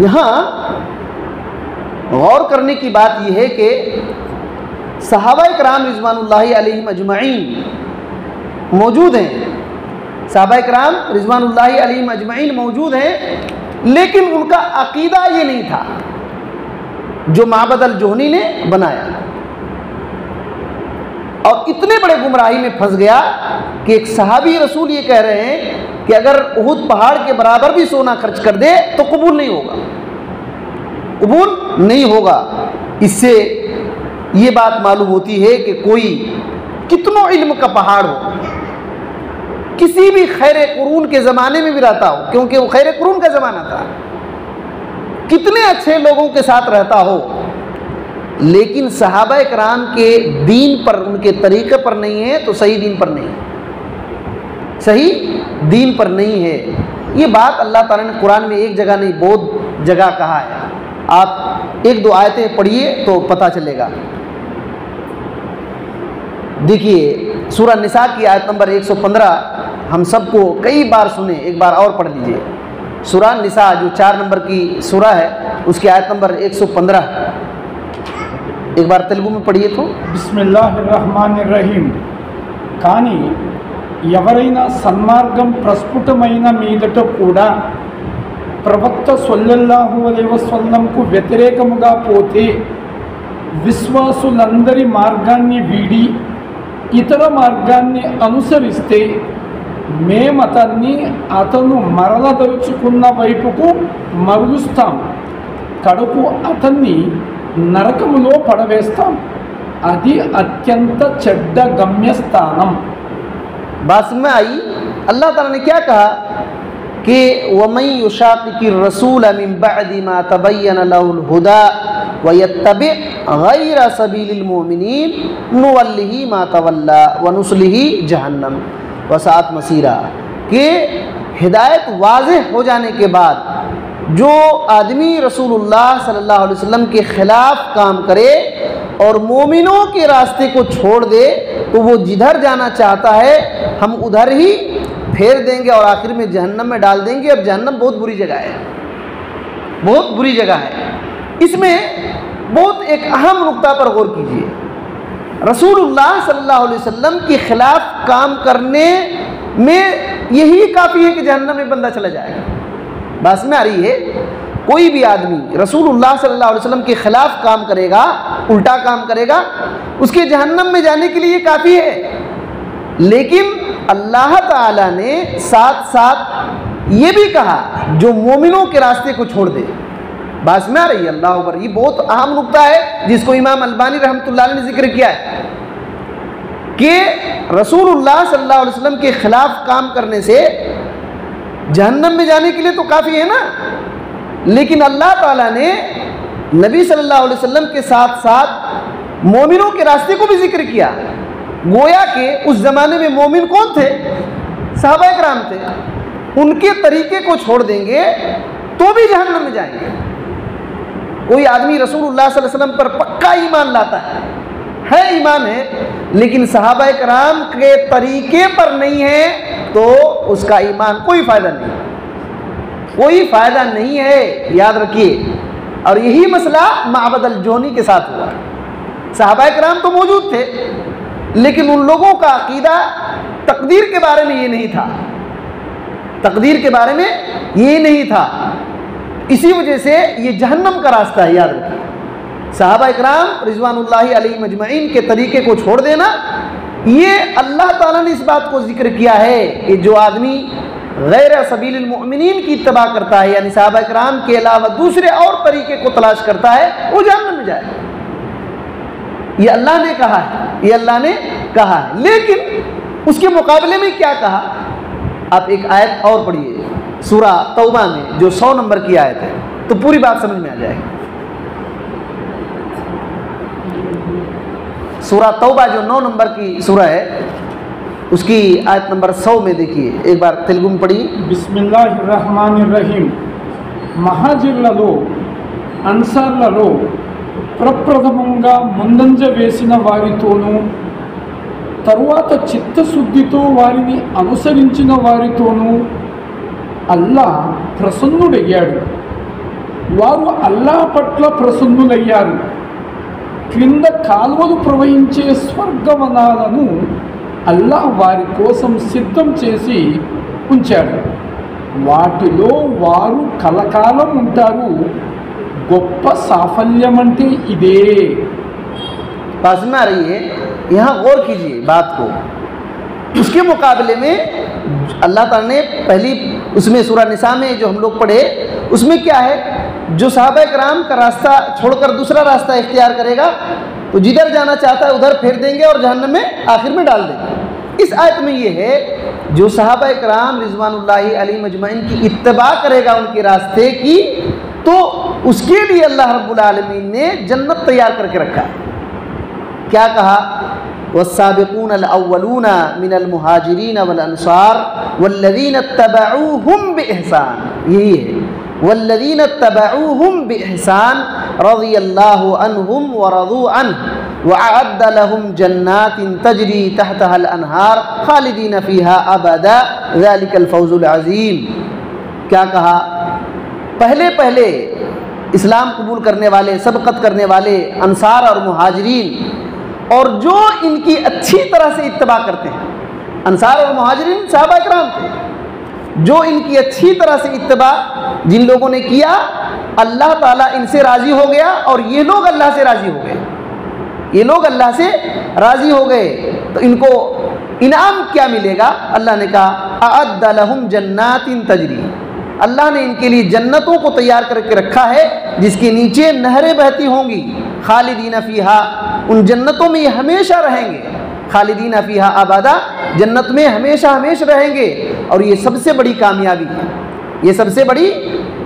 यहाँ गौर करने की बात यह है कि सहाबाए किराम रिज़वानुल्लाहि अलैहिम अजमईन मौजूद हैं, सहाबाए किराम रिज़वानुल्लाहि अलैहिम अजमईन मौजूद हैं, लेकिन उनका अकीदा ये नहीं था जो माबद अल-जुहनी ने बनाया, और इतने बड़े गुमराही में फंस गया कि एक सहाबी रसूल ये कह रहे हैं कि अगर उहुद पहाड़ के बराबर भी सोना खर्च कर दे तो कबूल नहीं होगा, कबूल नहीं होगा। इससे ये बात मालूम होती है कि कोई कितनों इल्म का पहाड़ हो, किसी भी खैर कुरून के ज़माने में भी रहता हो, क्योंकि वो खैर कुरून का ज़माना था, कितने अच्छे लोगों के साथ रहता हो, लेकिन सहाबाए किराम के दीन पर, उनके तरीक़े पर नहीं है तो सही दीन पर नहीं है, सही दीन पर नहीं है। ये बात अल्लाह ताला ने कुरान में एक जगह नहीं बहुत जगह कहा है। आप एक दो आयतें पढ़िए तो पता चलेगा। देखिए सूरह निसा की आयत नंबर 115 हम सबको कई बार सुने, एक बार और पढ़ लीजिए। सूरह निसा जो 4 नंबर की सूरह है उसकी आयत नंबर 115 एक बार तेलुगु में पढ़िए तो। बिस्मिल्लाहिर्रहमानिर्रहीम। కానీ ఎవరైనా సన్మార్గం ప్రస్ఫుటమైన మీదట కూడా ప్రవక్త సల్లల్లాహు అలైహి వసల్లంకు వ్యతిరేకముగా పోతే విశ్వాసులందరి మార్గాన్ని వీడి ఇతర మార్గాన్ని అనుసరిస్తే మేమతన్ని అతను మరలదలుచుకున్న వైపుకు మరలుస్తాం, కడుపు అతన్ని నరకములో పడవేస్తాం, అది అత్యంత చెడ్డ గమ్యస్థానం। बात में आई अल्लाह ताला ने क्या कहा कि वमन युशाक़िक़ि रसूल मिन बअदि मा तबय्यन लहुल हुदा व यत्तबि गैर सबीलिल मुमिनीन नुवल्लिही मा तवल्ला व नुस्लिही जहन्नम व साअत मसीरा। कि हिदायत वाज़ेह हो जाने के बाद जो आदमी रसूलुल्लाह सल्लल्लाहु अलैहि वसल्लम के ख़िलाफ़ काम करे और मोमिनों के रास्ते को छोड़ दे तो वो जिधर जाना चाहता है हम उधर ही फेर देंगे और आखिर में जहन्नम में डाल देंगे। और जहन्नम बहुत बुरी जगह है, बहुत बुरी जगह है। इसमें बहुत एक अहम नुक्ता पर गौर कीजिए। रसूलुल्लाह सल्लल्लाहु अलैहि वसल्लम के ख़िलाफ़ काम करने में यही काफ़ी है कि जहन्नम में बंदा चला जाएगा। बात में आ रही है, कोई भी आदमी रसूलुल्लाह सल्लल्लाहु अलैहि वसल्लम के ख़िलाफ़ काम करेगा, उल्टा काम करेगा, उसके जहन्नम में जाने के लिए काफ़ी है। लेकिन अल्लाह ताला ने साथ साथ ये भी कहा जो मोमिनों के रास्ते को छोड़ दे। बात में आ रही है, अल्लाह अकबर। ये बहुत अहम नुक्ता है जिसको इमाम अलबानी रहमतुल्लाह अलैह ने जिक्र किया है कि रसूलुल्लाह सल्लल्लाहु अलैहि वसल्लम के ख़िलाफ़ काम करने से जहन्नम में जाने के लिए तो काफ़ी है ना, लेकिन अल्लाह ताला ने नबी सल्लल्लाहु अलैहि वसल्लम के साथ साथ मोमिनों के रास्ते को भी जिक्र किया। गोया कि उस ज़माने में मोमिन कौन थे? सहाबाए किराम थे। उनके तरीके को छोड़ देंगे तो भी जहन्नम में जाएंगे। कोई आदमी रसूलुल्लाह सल्लल्लाहु अलैहि वसल्लम पर पक्का ईमान लाता है ईमान है, लेकिन सहाबाए किराम के तरीके पर नहीं है तो उसका ईमान कोई फ़ायदा नहीं, कोई फ़ायदा नहीं है, याद रखिए। और यही मसला माबद अल-जुहनी के साथ हुआ। सहाबाए किराम तो मौजूद थे, लेकिन उन लोगों का अकीदा तकदीर के बारे में ये नहीं था, तकदीर के बारे में ये नहीं था। इसी वजह से ये जहन्नम का रास्ता है, याद रखिए। सहाबाए किराम रिज़वानुल्लाहि अलैहिम अजमईन के तरीके को छोड़ देना, ये अल्लाह ताला ने इस बात को जिक्र किया है कि जो आदमी गैर सबीलिल मुमिनीन की इत्तबा करता है, यानी सहाबाए किराम के अलावा दूसरे और तरीके को तलाश करता है, वो जहन्नम में जाए। ये अल्लाह ने कहा है, ये अल्लाह ने कहा है। लेकिन उसके मुकाबले में क्या कहा? आप एक आयत और पढ़िए सूरह तौबा में जो 100 नंबर की आयत है, तो पूरी बात समझ में आ जाएगी। सूरह तौबा जो 9 नंबर की सूरह है उसकी आयत नंबर 100 में देखिए, एक बार तेलुगु में पढ़िए। बिस्मिल्लाहिर्रहमानिर्रहीम। మహాజిర్లలో అన్సార్లలో ప్రప్రథమంగా ముందంజ వేసిన వారితోనూ తరువాత చిత్తశుద్ధితో వారిని అనుసరించిన వారితోనూ అల్లాహ్ ప్రసన్నుడయ్యాడు। వారు అల్లాహ్ పట్ల ప్రసన్నులయ్యారు. క్రింద కాలువలు ప్రవహించే స్వర్గవనాలను అల్లాహ్ వారి కోసం సిద్ధం చేసి ఉంచాడు. వాటిలో వారు కలకాలం ఉంటారు. గొప్ప సాఫల్యం అంటే ఇదే. पास में आ रही है, यहाँ गौर कीजिए बात को। उसके मुकाबले में अल्लाह ताला ने पहली उसमें सूरह निसा में जो हम लोग पढ़े उसमें क्या है, जो सहाबा कराम का रास्ता छोड़कर दूसरा रास्ता इख्तियार करेगा तो जिधर जाना चाहता है उधर फेर देंगे और जहन्नम में आखिर में डाल देंगे। इस आयत में ये है, जो सहाबा कराम रिज़वानुल्लाहि अलैहिम अजमईन की इत्तबा करेगा उनके रास्ते की, तो उसके लिए अल्लाह रब्बुल आलमीन ने जन्नत तैयार करके रखा है। क्या कहा, वस्साबिकून अल-अव्वलून मिनल मुहाजिरीन वल अंसार वल्लज़ीन इत्तबऊहुम बिइहसान, यही है वल्लज़ीन इत्तबऊहुम बिइहसान रज़ियल्लाहु अन्हुम व रज़ू अन्हु व अअद्द लहुम जन्नातिन तजरी तहतहल अनहार खालिदीन फ़ीहा अबदा ज़ालिकल फ़ौज़ुल अज़ीम। क्या कहा, पहले पहले इस्लाम कबूल करने वाले, सबकत करने वाले अंसार और मुहाजिरीन, और जो इनकी अच्छी तरह से इत्तबा करते हैं, अंसार और मुहाजिरीन सहाबा किराम थे, जो इनकी अच्छी तरह से इत्तबा जिन लोगों ने किया, अल्लाह ताला इनसे राज़ी हो गया और ये लोग अल्लाह से राज़ी हो गए। ये लोग अल्लाह से राज़ी हो गए तो इनको इनाम क्या मिलेगा? अल्लाह ने कहा अअद्द लहुम जन्नातिन तजरी, अल्लाह ने इनके लिए जन्नतों को तैयार करके रखा है जिसके नीचे नहरें बहती होंगी। खालिदीन फ़ीहा, उन जन्नतों में ये हमेशा रहेंगे। खालिदीन फ़ीहा अबदा, जन्नत में हमेशा हमेशा रहेंगे। और ये सबसे बड़ी कामयाबी है, ये सबसे बड़ी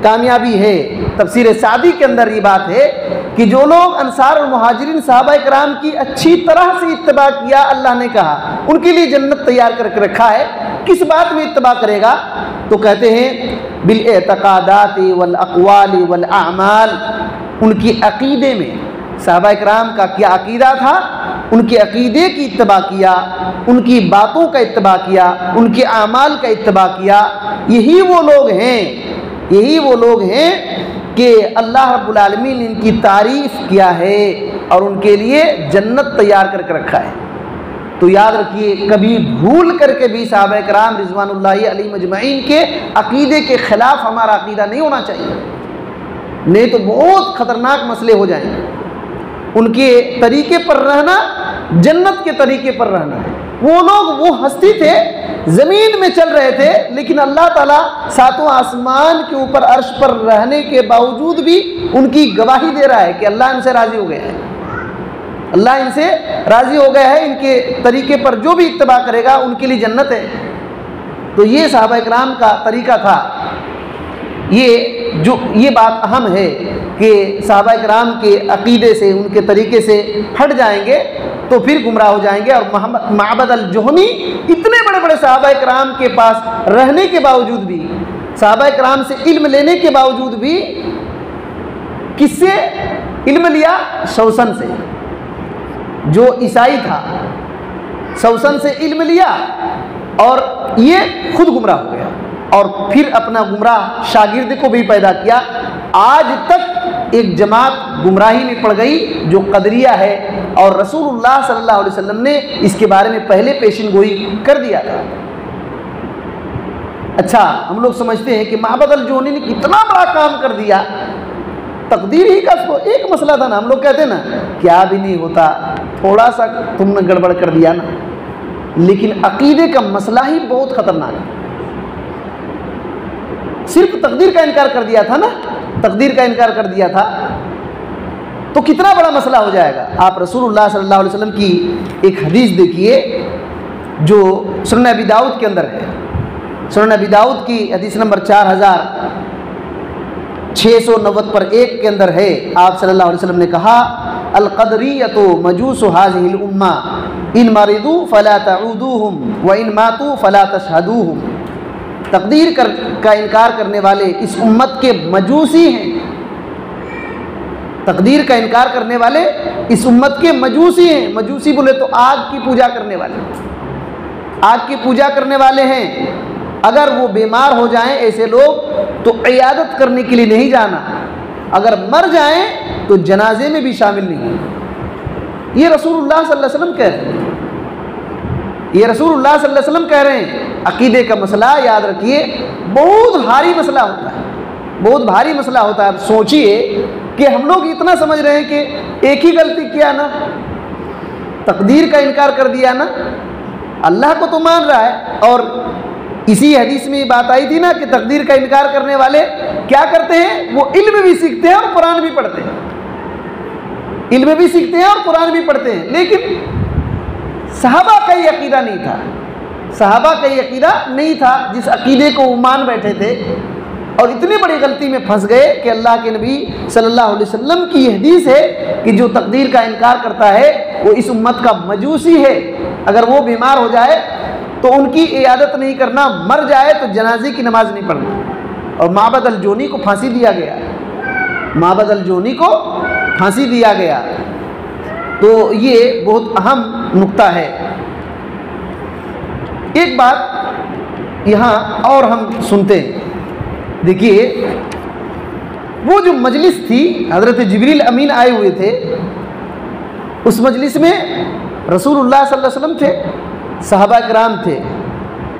कामयाबी है। तफसीर सादी के अंदर ये बात है कि जो लोग अंसार और मुहाजिरीन सहाबा कराम की अच्छी तरह से इत्तबा किया, अल्लाह ने कहा उनके लिए जन्नत तैयार करके रखा है। किस बात में इत्तबा करेगा? तो कहते हैं बिल एतकादाति वल अक़वाली वल आमाल, उनकी अक़ीदे में सहाबा कराम का क्या अक़ीदा था, उनके अक़ीदे की इत्तबा किया, उनकी बातों का इत्तबा किया, उनके आमाल का इत्तबा किया। यही वो लोग हैं, यही वो लोग हैं कि अल्लाह रब्बुल आलमीन ने इनकी तारीफ़ किया है और उनके लिए जन्नत तैयार करके रखा है। तो याद रखिए, कभी भूल करके भी सहाबा कराम रिज़वानुल्लाहि अलैहिम अजमईन के अक़ीदे के ख़िलाफ़ हमारा अक़ीदा नहीं होना चाहिए, नहीं तो बहुत ख़तरनाक मसले हो जाएंगे। उनके तरीके पर रहना जन्नत के तरीके पर रहना है। वो लोग वो हस्ती थे, ज़मीन में चल रहे थे, लेकिन अल्लाह ताला सातों आसमान के ऊपर अर्श पर रहने के बावजूद भी उनकी गवाही दे रहा है कि अल्लाह इनसे राज़ी हो गया है, अल्लाह इनसे राज़ी हो गया है। इनके तरीके पर जो भी इत्तबा करेगा उनके लिए जन्नत है। तो ये सहाबा कराम का तरीका था। ये बात अहम है कि सहाबा कराम के अक़ीदे से, उनके तरीके से हट जाएंगे तो फिर गुमराह हो जाएंगे। और माबद अल-जुहनी इतने बड़े बड़े सहाबा कराम के पास रहने के बावजूद भी, सहाबा कराम से इल्म लेने के बावजूद भी, किससे इल्म लिया? शौसन से, जो ईसाई था, शौसन से इल्म लिया और ये खुद गुमराह हो गया और फिर अपना गुमराह शागिर्द को भी पैदा किया। आज तक एक जमात गुमराही में पड़ गई जो कदरिया है, और रसूलुल्लाह सल्लल्लाहु अलैहि वसल्लम ने इसके बारे में पहले पेशिन गोई कर दिया था। अच्छा, हम लोग समझते हैं कि माबद अल-जुहनी ने कितना बड़ा काम कर दिया, तकदीर ही का एक मसला था ना। हम लोग कहते हैं ना क्या भी नहीं होता, थोड़ा सा तुमने गड़बड़ कर दिया ना, लेकिन अकीदे का मसला ही बहुत ख़तरनाक है। सिर्फ तकदीर का इनकार कर दिया था ना, तकदीर का इनकार कर दिया था तो कितना बड़ा मसला हो जाएगा। आप रसूलुल्लाह सल्लल्लाहु अलैहि वसल्लम की एक हदीस देखिए जो सुनन अबी दाऊद के अंदर है। सुनन अबी दाऊद की हदीस नंबर 4690 पर 1 के अंदर है। आप सल्लल्लाहु अलैहि वसल्लम ने कहा अल-क़दरिय्यतु मजूसु हाज़िहिल उम्मा इन मरिदू फ़ला तऊदूहुम व इन मातू फ़ला तशहदूहुम। तकदीर का इनकार करने वाले इस उम्मत के मजूसी हैं। तकदीर का इनकार करने वाले इस उम्मत के मजूसी हैं। मजूसी बोले तो आग की पूजा करने वाले, आग की पूजा करने वाले हैं। अगर वो बीमार हो जाएं ऐसे लोग तो इयादत करने के लिए नहीं जाना, अगर मर जाएं तो जनाजे में भी शामिल नहीं होंगे। ये रसूलुल्लाह सल्लल्लाहु अलैहि वसल्लम कह रहे हैं, ये रसूलुल्लाह सल्लल्लाहु अलैहि वसल्लम कह रहे हैं। अकीदे का मसला याद रखिए, बहुत भारी मसला होता है, बहुत भारी मसला होता है। अब सोचिए कि हम लोग इतना समझ रहे हैं कि एक ही गलती किया ना, तकदीर का इनकार कर दिया ना, अल्लाह को तो मान रहा है। और इसी हदीस में ये बात आई थी ना कि तकदीर का इनकार करने वाले क्या करते हैं, वो इल्म भी सीखते हैं और कुरान भी पढ़ते हैं, इल्म भी सीखते हैं और कुरान भी पढ़ते हैं। लेकिन सहाबा का ये अकीदा नहीं था, सहाबा का ये अकीदा नहीं था जिस अकीदे को वो मान बैठे थे, और इतनी बड़ी गलती में फंस गए कि अल्लाह के नबी सल्लल्लाहु अलैहि वसल्लम की ये हदीस है कि जो तकदीर का इनकार करता है वो इस उम्मत का मजूसी है। अगर वो बीमार हो जाए तो उनकी इयादत नहीं करना, मर जाए तो जनाजे की नमाज नहीं पढ़ना। और माबद अल-जोनी को फांसी दिया गया, माबद अल-जोनी को फांसी दिया गया। तो ये बहुत अहम नुक्ता है। एक बात यहाँ और हम सुनते हैं, देखिए वो जो मजलिस थी, हज़रत जिब्रील अमीन आए हुए थे, उस मजलिस में रसूलुल्लाह सल्लल्लाहु अलैहि वसल्लम थे, सहाबा किराम थे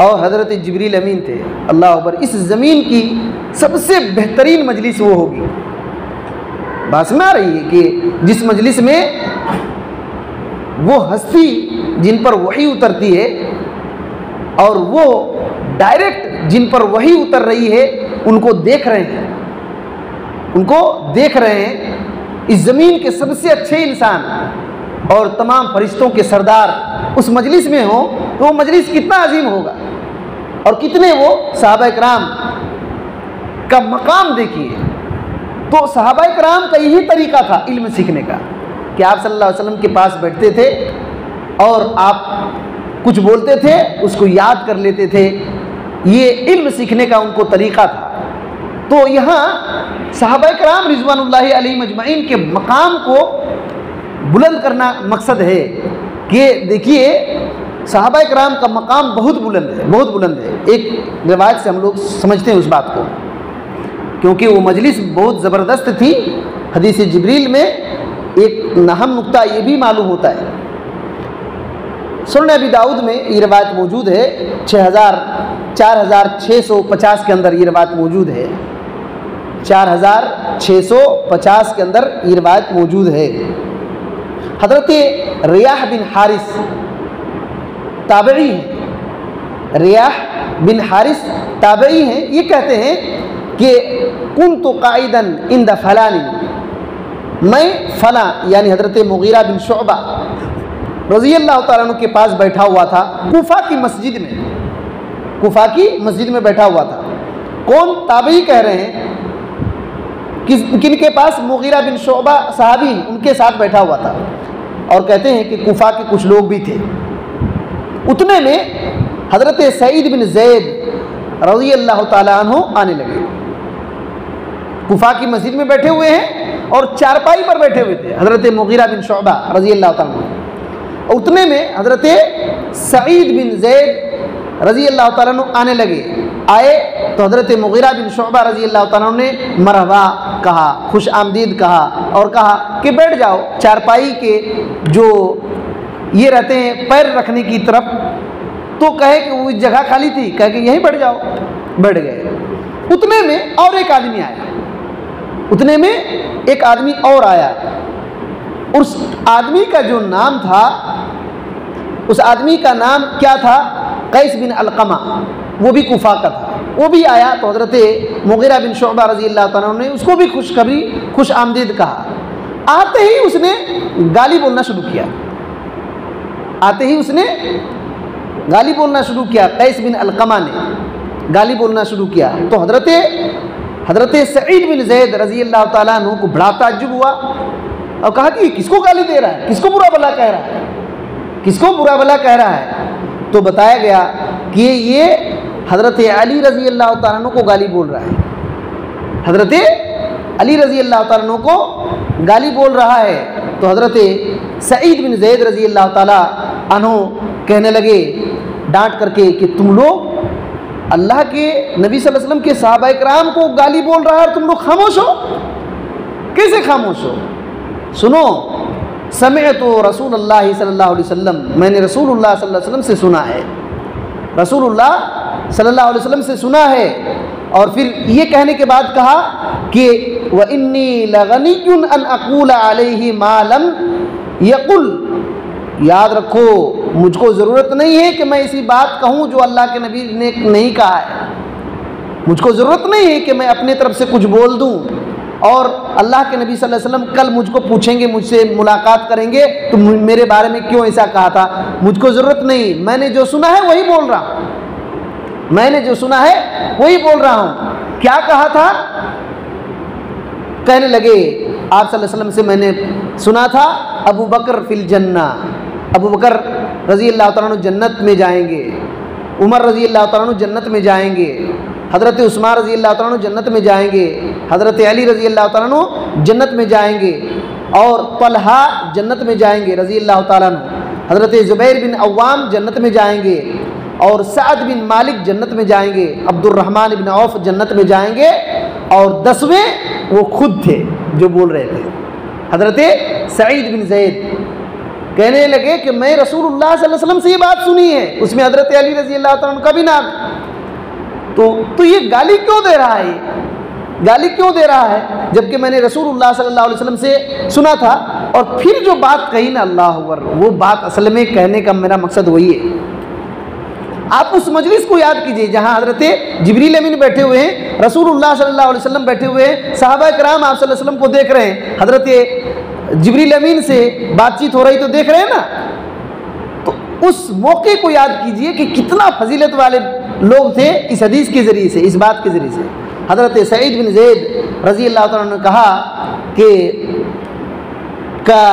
और हज़रत जिब्रील अमीन थे। अल्लाह अकबर, इस ज़मीन की सबसे बेहतरीन मजलिस वो होगी। बात में आ रही है कि जिस मजलिस में वो हस्ती जिन पर वही उतरती है और वो डायरेक्ट जिन पर वही उतर रही है उनको देख रहे हैं, उनको देख रहे हैं, इस ज़मीन के सबसे अच्छे इंसान और तमाम फरिश्तों के सरदार उस मजलिस में हो, तो वो मजलिस कितना अजीम होगा और कितने वो सहाबा किराम का मकाम देखिए। तो सहाबा किराम का यही तरीका था इल्म सीखने का कि आप सल्लल्लाहु अलैहि वसल्लम के पास बैठते थे और आप कुछ बोलते थे, उसको याद कर लेते थे। ये इल्म सीखने का उनको तरीका था। तो यहाँ सहाबा किराम रिज़वानुल्लाहि अलैहिम अजमईन के मकाम को बुलंद करना मकसद है कि देखिए सहाबा किराम का मकाम बहुत बुलंद है, बहुत बुलंद है। एक रिवायत से हम लोग समझते हैं उस बात को, क्योंकि वो मजलिस बहुत ज़बरदस्त थी। हदीस जिब्रील में एक अहम नुक्ता ये भी मालूम होता है। सुनन अबी दाऊद में ये रिवायत मौजूद है, 4650 के अंदर ये रिवायत मौजूद है, 4650 के अंदर ये रिवायत मौजूद है। हज़रत रियाह बिन हारिस ताबई हैं, रियाह बिन हारिस ताबई हैं। ये कहते हैं कि कुन्तु काइदन इंद फलानी, मैं फला यानी हज़रत मुगीरा बिन शुअबा रज़ी अल्लाह तआला अन्हु के पास बैठा हुआ था, कूफा की मस्जिद में, कूफा की मस्जिद में बैठा हुआ था। कौन? ताबई कह रहे हैं। किनके पास? मुगीरा बिन शुअबा सहाबी, उनके साथ बैठा हुआ था। और कहते हैं कि कूफा के कुछ लोग भी थे। उतने में हज़रत सईद बिन ज़ैद रज़ी अल्लाह तआला अन्हु आने लगे। कूफा की मस्जिद में बैठे हुए हैं और चारपाई पर बैठे हुए थे हज़रत मुगीरा बिन शुअबा रज़ी अल्लाह तआला अन्हु। उतने में हज़रत सईद बिन ज़ैद रज़ी अल्लाह तआला अन्हु आने लगे। आए तो हज़रत मुगीरा बिन शुअबा रज़ी अल्लाह तआला अन्हु ने मरहबा कहा, खुश आमदीद कहा और कहा कि बैठ जाओ। चारपाई के जो ये रहते हैं पैर रखने की तरफ, तो कहे कि वो जगह खाली थी, कहे कि यहीं बैठ जाओ। बैठ गए। उतने में और एक आदमी आया, उतने में एक आदमी और आया। उस आदमी का जो नाम था, उस आदमी का नाम क्या था? कैस बिन अलकमा, वो भी कूफा का था। वो भी आया तो हज़रत मुगीरा बिन शुअबा रज़ी अल्लाह तआला ने उसको भी खुशखबरी, खुश आमदीद कहा। आते ही उसने गाली बोलना शुरू किया, आते ही उसने गाली बोलना शुरू किया। कैस बिन अलकमा ने गाली बोलना शुरू किया तो हज़रत सईद बिन ज़ैद रज़ी अल्लाह तआला अन्हु को बड़ा ताज्जुब हुआ और कहा कि किसको गाली दे रहा है, किसको बुरा भला कह रहा है, किसको बुरा भला कह रहा है। तो बताया गया कि ये हज़रत अली रज़ी अल्लाह तआला अन्हु को गाली बोल रहा है, हज़रत अली रज़ी अल्लाह तआला अन्हु को गाली बोल रहा है। तो हज़रत सईद बिन ज़ैद रज़ी अल्लाह तआला अन्हु कहने लगे डांट करके कि तुम लोग अल्लाह के नबी सल्लल्लाहु अलैहि वसल्लम के सहाबा किराम को गाली बोल रहा है और तुम लोग खामोश हो। कैसे खामोश हो? सुनो, समिअतु रसूलुल्लाह सल्लल्लाहु अलैहि वसल्लम, मैंने रसूलुल्लाह सल्लल्लाहु अलैहि वसल्लम से सुना है, रसूलुल्लाह सल्लल्लाहु अलैहि वसल्लम से सुना है। और फिर ये कहने के बाद कहा कि व इन्नी लगनियुन अन अक़ूल अलैहि मा लम यक़ुल, याद रखो मुझको ज़रूरत नहीं है कि मैं ऐसी बात कहूँ जो अल्लाह के नबी ने नहीं कहा है। मुझको ज़रूरत नहीं है कि मैं अपने तरफ से कुछ बोल दूँ। और अल्लाह के नबी सल्लल्लाहु अलैहि वसल्लम कल मुझको पूछेंगे, मुझसे मुलाकात करेंगे तो मेरे बारे में क्यों ऐसा कहा था, मुझको ज़रूरत नहीं। मैंने जो सुना है वही बोल रहा हूँ, मैंने जो सुना है वही बोल रहा हूँ। क्या कहा था? कहने लगे आप सल्लल्लाहु अलैहि वसल्लम से मैंने सुना था अबू बकर फिल जन्ना, अबू बकर रज़ी अल्लाह तआला अन्हु जन्नत में जाएंगे, उमर रज़ी अल्लाह तआला अन्हु जन्नत में जाएंगे, हज़रत उस्मान रज़ी अल्लाह तआला अन्हु जन्नत में जाएंगे, हज़रत अली रज़ी अल्लाह तआला अन्हु जन्नत में जाएंगे, और तलहा जन्नत में जाएंगे रज़ी अल्लाह तआला अन्हु, हज़रत ज़ुबैर बिन अव्वाम जन्नत में जाएंगे, और सअद बिन मालिक जन्नत में जाएंगे, अब्दुर्रहमान बिन औफ जन्नत में जाएंगे, और 10वें वो खुद थे जो बोल रहे थे, हज़रत सईद बिन ज़ैद। कहने लगे कि मैं रसूलुल्लाह सल्लल्लाहु अलैहि वसल्लम से ये बात सुनी है, उसमें हज़रत अली रज़ी अल्लाह तआला अन्हु का भी नाम है। तो ये गाली क्यों दे रहा है, गाली क्यों दे रहा है, जबकि मैंने रसूलुल्लाह सल्लल्लाहु अलैहि वसल्लम से सुना था। और फिर जो बात कही ना, अल्लाह अकबर, वो बात असल में कहने का मेरा मकसद वही है। आप उस मजलिस को याद कीजिए जहाँ हज़रत जिब्रील अमीन बैठे हुए हैं, रसूलुल्लाह सल्लल्लाहु अलैहि वसल्लम बैठे हुए हैं, सहाबा किराम आप सल्लल्लाहु अलैहि वसल्लम को देख रहे हैं, हज़रत जिब्रील अमीन से बातचीत हो रही तो देख रहे हैं ना। तो उस मौके को याद कीजिए कि कितना फजीलत वाले लोग थे इस हदीस के ज़रिए से, इस बात के ज़रिए से। हज़रत सईद बिन ज़ैद रज़ी अल्लाह तआला ने कहा कि का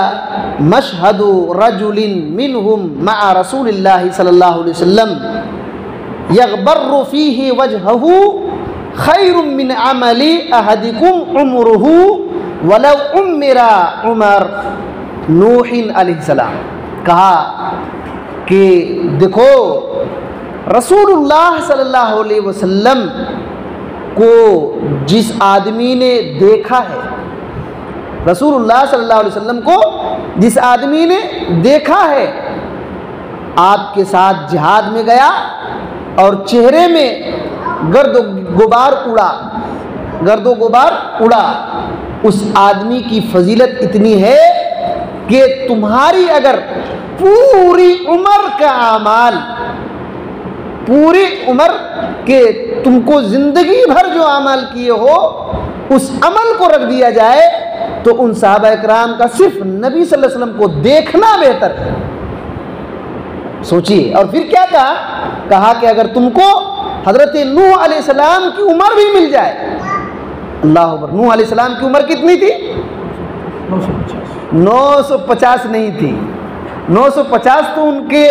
मशहदु रजुलिन मिनहुम मअ रसूलिल्लाहि सल्लल्लाहु अलैहि वसल्लम यग़बर्रु फ़ीहि वजहहु खैरुम मिन अमली अहदिकुम उम्रुहु वलौ उम्मिरा उमर नूहिन अलैहिस्सलाम। कहा कि देखो रसूलुल्लाह सल्लल्लाहु अलैहि वसल्लम को जिस आदमी ने देखा है, रसूलुल्लाह सल्लल्लाहु अलैहि वसल्लम को जिस आदमी ने देखा है, आपके साथ जिहाद में गया और चेहरे में गर्द गुबार उड़ा, गर्दो गुबार उड़ा, उस आदमी की फजीलत इतनी है कि तुम्हारी अगर पूरी उम्र का अमाल, पूरी उम्र के तुमको जिंदगी भर जो अमल किए हो उस अमल को रख दिया जाए तो उन सहाबा किराम का सिर्फ नबी सल्लल्लाहु अलैहि वसल्लम को देखना बेहतर है। सोचिए। और फिर क्या कहा? कहा कि अगर तुमको हजरत नूह अलैहिस्सलाम की उम्र भी मिल जाए, अल्लाह अकबर, नूह अलैहिस्सलाम की उम्र कितनी थी? 950 नहीं थी। 950 तो उनके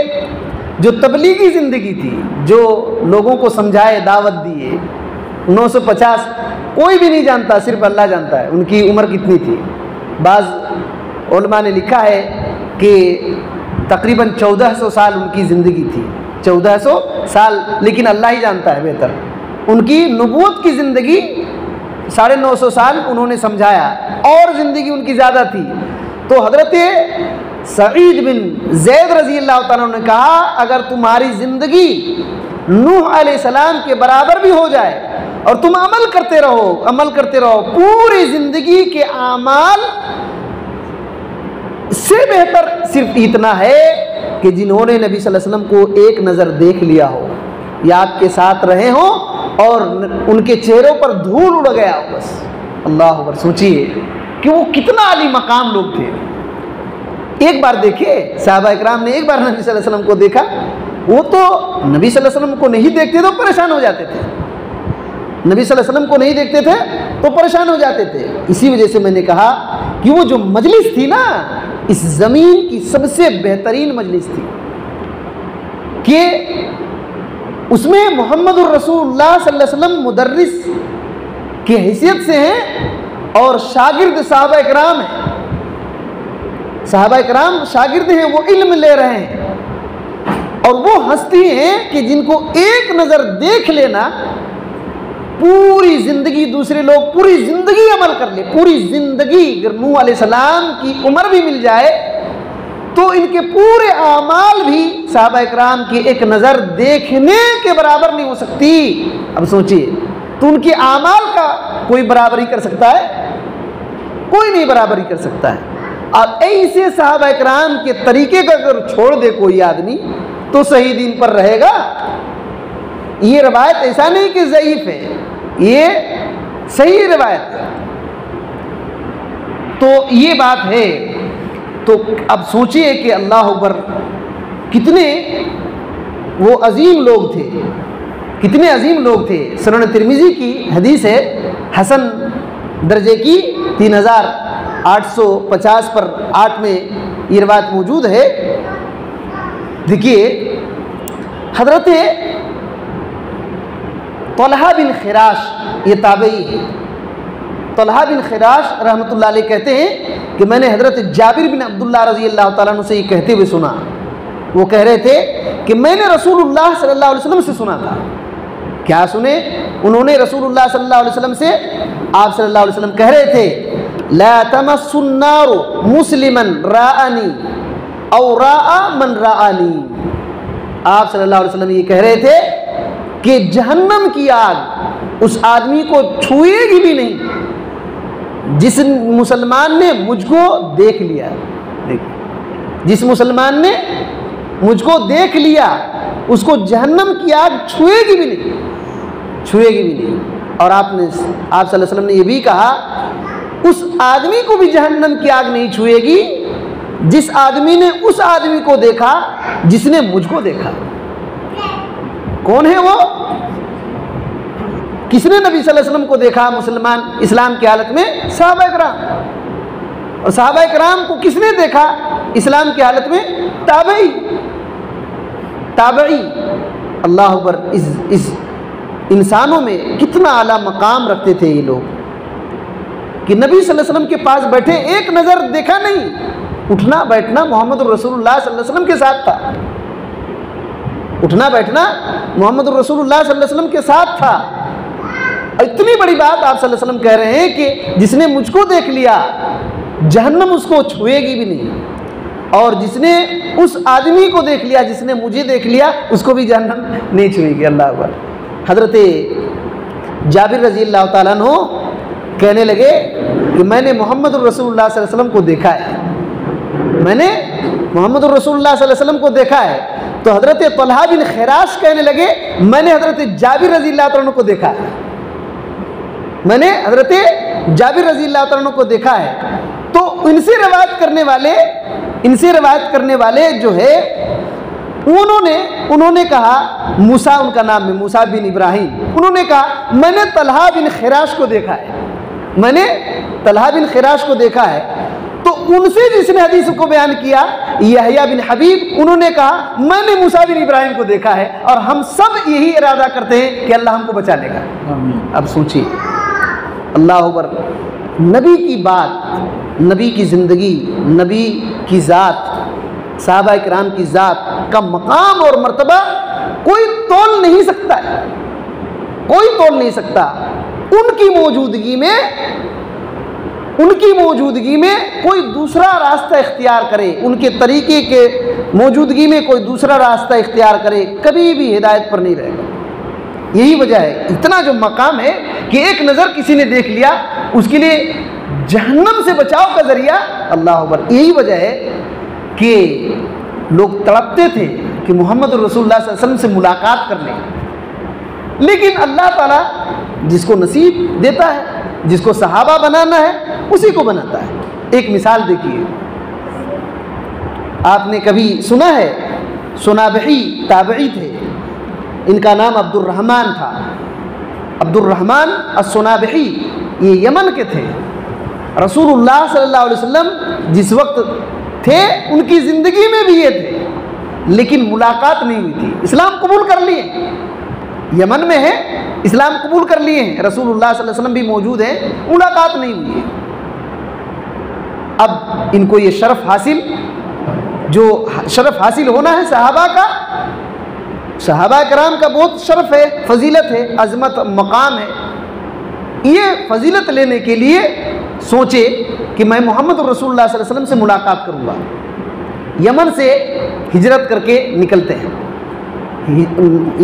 जो तबलीगी ज़िंदगी थी, जो लोगों को समझाए, दावत दिए, 950 कोई भी नहीं जानता, सिर्फ अल्लाह जानता है उनकी उम्र कितनी थी। बाज़ उलमा ने लिखा है कि तकरीबन 1400 साल उनकी ज़िंदगी थी, 1400 साल, लेकिन अल्लाह ही जानता है बेहतर। उनकी नबूवत की ज़िंदगी 950 साल उन्होंने समझाया, और ज़िंदगी उनकी ज़्यादा थी। तो हज़रत सईद बिन ज़ैद रज़ी अल्लाह तआला ने कहा, अगर तुम्हारी ज़िंदगी नूह अलैहिस्सलाम के बराबर भी हो जाए और तुम अमल करते रहो, अमल करते रहो, पूरी ज़िंदगी के आमाल से बेहतर सिर्फ इतना है कि जिन्होंने नबी सल्लल्लाहु अलैहि वसल्लम को एक नज़र देख लिया हो या आपके साथ रहे हो और उनके चेहरों पर धूल उड़ गया हो, बस। अल्लाह अकबर। सोचिए कि वो कितना आली मकाम लोग थे। एक बार देखिए, सहाबा इकराम ने एक बार नबी सल्लल्लाहु अलैहि वसल्लम को देखा, वो तो नबी सल्लल्लाहु अलैहि वसल्लम को नहीं देखते तो परेशान हो जाते थे, नबी सल्लल्लाहु अलैहि वसल्लम को नहीं देखते थे तो परेशान हो जाते थे। इसी वजह से मैंने कहा कि वो जो मजलिस थी ना, इस ज़मीन की सबसे बेहतरीन मजलिस थी कि उसमें मोहम्मदुर रसूलुल्लाह सल्लल्लाहु अलैहि वसल्लम मुदर्रिस की हैसियत से हैं और शागिर्द सहाबा इकराम हैं। सहाबा इकराम शागिर्द हैं, वो इल्म ले रहे हैं, और वो हस्ती हैं कि जिनको एक नज़र देख लेना पूरी ज़िंदगी दूसरे लोग पूरी ज़िंदगी अमल कर ले, पूरी ज़िंदगी, अगर नूह अलैहिस्सलाम की उम्र भी मिल जाए तो इनके पूरे आमाल भी सहाबा इकराम की एक नज़र देखने के बराबर नहीं हो सकती। अब सोचिए, तो उनके आमाल का कोई बराबरी कर सकता है? कोई नहीं बराबरी कर सकता है। अब ऐसे सहाबा इकराम के तरीके का अगर छोड़ दे कोई आदमी तो सही दीन पर रहेगा। ये रवायत ऐसा नहीं कि ज़ईफ़ है, ये सही रवायत है। तो ये बात है। तो अब सोचिए कि अल्लाह अकबर, कितने वो अजीम लोग थे, कितने अजीम लोग थे। सुनन तिरमिज़ी की हदीस है, हसन दर्जे की 3850 पर 8 में ये रवायत मौजूद है। देखिए, हज़रत तलहा बिन खिराश, ये ताबई है, तलहा बिन खिराश रहमतुल्लाह अलैह कहते हैं कि मैंने हज़रत जाबिर बिन अब्दुल्लाह रज़ी अल्लाह तआला अन्हु से ये कहते हुए सुना। वो कह रहे थे कि मैंने रसूलुल्लाह सल्लल्लाहु अलैहि वसल्लम से सुना था। क्या सुने? उन्होंने रसूलुल्लाह सल्लल्लाहु अलैहि वसल्लम से, आप सल्लल्लाहु अलैहि वसल्लम कह रहे थे, ला तमस्सुन्नारु मुस्लिमन राआनी औ राआ मन राआनी। आप सल्लल्लाहु अलैहि वसल्लम ये कह रहे थे कि जहन्नम की आग उस आदमी को छुएगी भी नहीं जिस मुसलमान ने मुझको देख लिया। देखिए, जिस मुसलमान ने मुझको देख लिया उसको जहन्नम की आग छुएगी भी नहीं, छुएगी भी नहीं। और आप सल्लल्लाहु अलैहि वसल्लम ने यह भी कहा, उस आदमी को भी जहन्नम की आग नहीं छुएगी जिस आदमी ने उस आदमी को देखा जिसने मुझको देखा। कौन है वो? किसने नबी सल्लल्लाहु अलैहि वसल्लम को देखा मुसलमान इस्लाम की हालत में? सहाबा इकराम। और सहाबा इकराम को किसने देखा इस्लाम की हालत में? Tabei, Tabei. अल्लाह अकबर, इस इंसानों में कितना आला मकाम रखते थे ये लोग कि नबी सल्लल्लाहु अलैहि वसल्लम के पास बैठे, एक नज़र देखा नहीं, उठना बैठना मोहम्मद रसूलुल्लाह सल्लल्लाहु अलैहि वसल्लम के साथ था। उठना बैठना मोहम्मद रसूलुल्लाह सल्लल्लाहु अलैहि वसल्लम के साथ था। इतनी बड़ी बात आप सल्लल्लाहु अलैहि वसल्लम कह रहे हैं कि जिसने मुझको देख लिया जहन्नम उसको छुएगी भी नहीं, और जिसने उस आदमी को देख लिया जिसने मुझे देख लिया उसको भी जहन्नम नहीं छुएगी। अल्लाह अकबर। हज़रत जाबिर रज़ी अल्लाह तआला अन्हु कहने लगे कि मैंने मोहम्मद रसूलुल्लाह सल्लल्लाहु अलैहि वसल्लम को देखा है, मैंने मोहम्मद रसूलुल्लाह सल्लल्लाहु अलैहि वसल्लम को देखा है। तो हज़रत तलहा बिन खिराश कहने लगे, मैंने हज़रत जाबिर रज़ी अल्लाह तआला अन्हु को देखा है, मैंने हज़रत जाबिर रज़ी अल्लाह तआला अन्हु को देखा है। तो इनसे रवायत करने वाले जो है उन्होंने कहा, मूसा उनका नाम है, मूसा बिन इब्राहिम, उन्होंने कहा मैंने तलहा बिन खिराश को देखा है, मैंने तलहा बिन खिराश को देखा है। तो उनसे जिसने हदीस को बयान किया यहया बिन हबीब, उन्होंने कहा मैंने मूसा बिन इब्राहिम को देखा है। और हम सब यही इरादा करते हैं कि अल्लाह हमको बचा लेगा। अब सोचिए, अल्लाह अकबर, नबी की बात, नबी की ज़िंदगी, नबी की ज़ात, सहाबा इकराम की ज़ात का मकाम और मर्तबा कोई तोल नहीं सकता है, कोई तोल नहीं सकता। उनकी मौजूदगी में कोई दूसरा रास्ता इख्तियार करे, उनके तरीके के मौजूदगी में कोई दूसरा रास्ता इख्तियार करे, कभी भी हिदायत पर नहीं रहेगा। यही वजह है, इतना जो मकाम है कि एक नज़र किसी ने देख लिया उसके लिए जहन्नम से बचाव का ज़रिया अल्लाह अकबर। यही वजह है कि लोग तड़पते थे कि मोहम्मद रसूलुल्लाह सल्लल्लाहु अलैहि वसल्लम से मुलाकात कर लें, लेकिन अल्लाह ताला जिसको नसीब देता है, जिसको सहाबा बनाना है उसी को बनाता है। एक मिसाल देखिए, आपने कभी सुना है, सुनाबही ताबई थे, इनका नाम अब्दुर्रहमान था, अब्दुर्रहमान अस्सुनाबही, ये यमन के थे। रसूलुल्लाह सल्लल्लाहु अलैहि वसल्लम जिस वक्त थे उनकी ज़िंदगी में भी ये थे, लेकिन मुलाकात नहीं हुई थी। इस्लाम कबूल कर लिए, यमन में है, इस्लाम कबूल कर लिए हैं, रसूलुल्लाह सल्लल्लाहु अलैहि वसल्लम भी मौजूद हैं, मुलाकात नहीं हुई है। अब इनको ये शरफ़ हासिल, जो शरफ़ हासिल होना है सहाबा का, सहाबा कराम का बहुत शरफ़ है, फजीलत है, अज़मत, मकाम है। ये फजीलत लेने के लिए सोचे कि मैं मोहम्मद रसूलुल्लाह सल्लल्लाहु अलैहि वसल्लम से मुलाकात करूँगा। यमन से हिजरत करके निकलते हैं,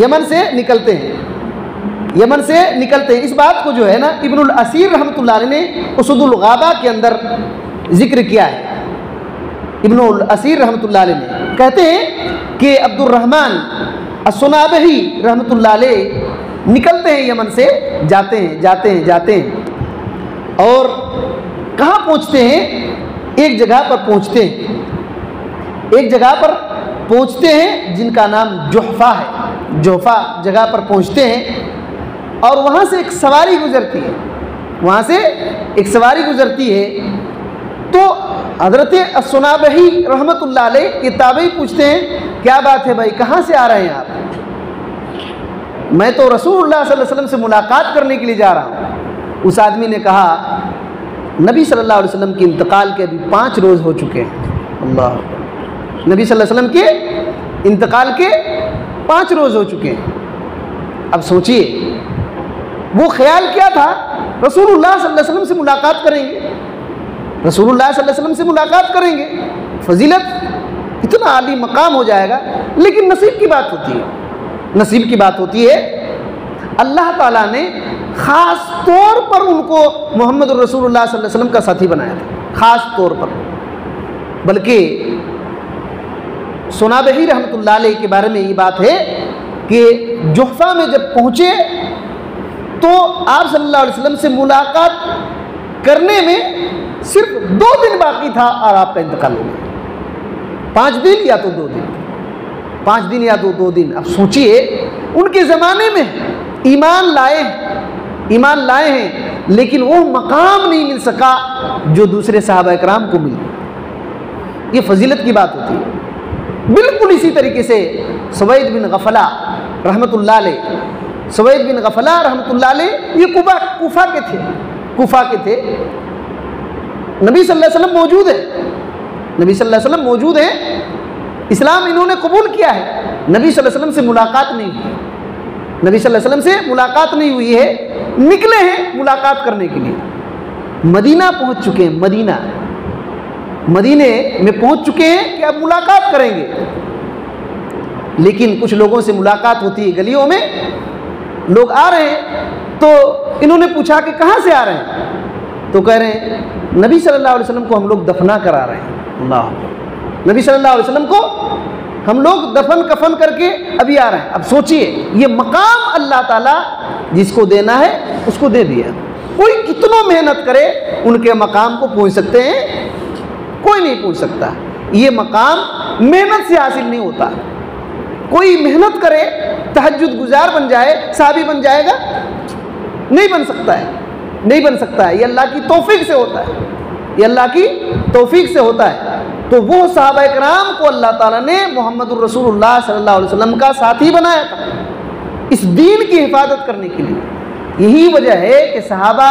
यमन से निकलते हैं। इस बात को जो है ना इब्नुल असीर रहमतुल्लाह अलैह ने उसदुल गाबा के अंदर जिक्र किया है। इब्नुल असीर रहमतुल्लाह अलैह ने कहते हैं कि अब्दुर्रहमान अस्सुनाबही रहमतुल्लाह अलैह निकलते हैं यमन से, जाते हैं और कहाँ पहुँचते हैं? एक जगह पर पहुँचते हैं जिनका नाम जुहफा है। जुहफा जगह पर पहुँचते हैं और वहाँ से एक सवारी गुजरती है। तो हज़रत अस्सुनाबही रहमतुल्लाह अलैह ये ताबई पूछते हैं, क्या बात है भाई, कहाँ से आ रहे हैं आप? मैं तो रसूलुल्लाह सल्लल्लाहु अलैहि वसल्लम से मुलाकात करने के लिए जा रहा हूँ। उस आदमी ने कहा, नबी सल्लल्लाहु अलैहि वसल्लम के इंतकाल के अभी 5 रोज़ हो चुके हैं। अल्लाह, नबी सल्लल्लाहु अलैहि वसल्लम के इंतकाल के 5 रोज़ हो चुके हैं। अब सोचिए वो ख्याल क्या था, रसूलुल्लाह सल्लल्लाहु अलैहि वसल्लम से मुलाकात करेंगे, फजीलत इतना आली मकाम हो जाएगा। लेकिन नसीब की बात होती है अल्लाह ताला ने ख़ास तौर पर उनको मोहम्मद रसूलुल्लाह सल्लल्लाहु अलैहि वसल्लम का साथी बनाया था, ख़ास तौर पर। बल्कि सुनाबही रहमतुल्लाह अलैह के बारे में ये बात है कि जुहफा में जब पहुँचे तो आप सल्लल्लाहु अलैहि वसल्लम से मुलाकात करने में सिर्फ 2 दिन बाकी था और आपका इंतकाल हो गया। 5 दिन या तो 2 दिन, 5 दिन या 2 दिन। अब सोचिए उनके ज़माने में ईमान लाए हैं लेकिन वो मकाम नहीं मिल सका जो दूसरे सहाबा इकराम को मिली। ये फजीलत की बात होती है। बिल्कुल इसी तरीके से सुवैद बिन गफला रहमतुल्लाह अलैह ये कुफा के थे। नबी सल्लल्लाहु अलैहि वसल्लम मौजूद है, इस्लाम इन्होंने कबूल किया है। नबी सल्लल्लाहु अलैहि वसल्लम से मुलाकात नहीं हुई है। निकले हैं मुलाकात करने के लिए, मदीना पहुंच चुके हैं, मदीने में पहुंच चुके हैं कि अब मुलाकात करेंगे। लेकिन कुछ लोगों से मुलाकात होती है, गलियों में लोग आ रहे हैं तो इन्होंने पूछा कि कहाँ से आ रहे हैं? तो कह रहे हैं नबी सल्लल्लाहु अलैहि वसल्लम को हम लोग दफना करा रहे हैं। अल्लाह, नबी सल्लल्लाहु अलैहि वसल्लम को हम लोग दफन कफन करके अभी आ रहे हैं। अब सोचिए ये मकाम अल्लाह ताला जिसको देना है उसको दे दिया। कोई कितनों मेहनत करे उनके मकाम को पहुंच सकते हैं? कोई नहीं पहुंच सकता। ये मकाम मेहनत से हासिल नहीं होता। कोई मेहनत करे, तहज्जुद गुजार बन जाए, साहबी बन जाएगा? नहीं बन सकता है। ये अल्लाह की तौफीक से होता है। तो वो सहाबा इकराम को अल्लाह ताला ने मोहम्मदुर रसूलुल्लाह सल्लल्लाहु अलैहि वसल्लम का साथी बनाया था इस दीन की हिफाजत करने के लिए। यही वजह है कि सहाबा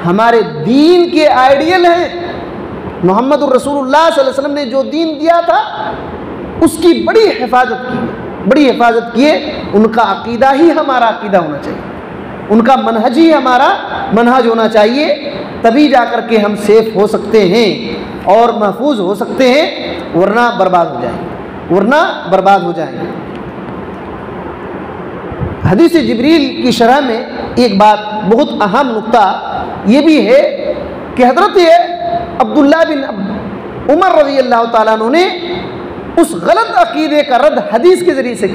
हमारे दीन के आइडियल हैं। मोहम्मदुर रसूलुल्लाह सल्लल्लाहु अलैहि वसल्लम ने जो दीन दिया था उसकी बड़ी हिफाजत किए। उनका अकीदा ही हमारा अकीदा होना चाहिए, उनका मनहज ही हमारा मनहज होना चाहिए। तभी जाकर के हम सेफ हो सकते हैं और महफूज हो सकते हैं, वरना बर्बाद हो जाएंगे। हदीस जिब्रील की शरह में एक बात बहुत अहम नुक्ता ये भी है कि हज़रत अब्दुल्लाह बिन उमर रज़ी अल्लाह ताला अन्हु ने उस गलत अकीदे का रद्द हदीस के ज़रिए से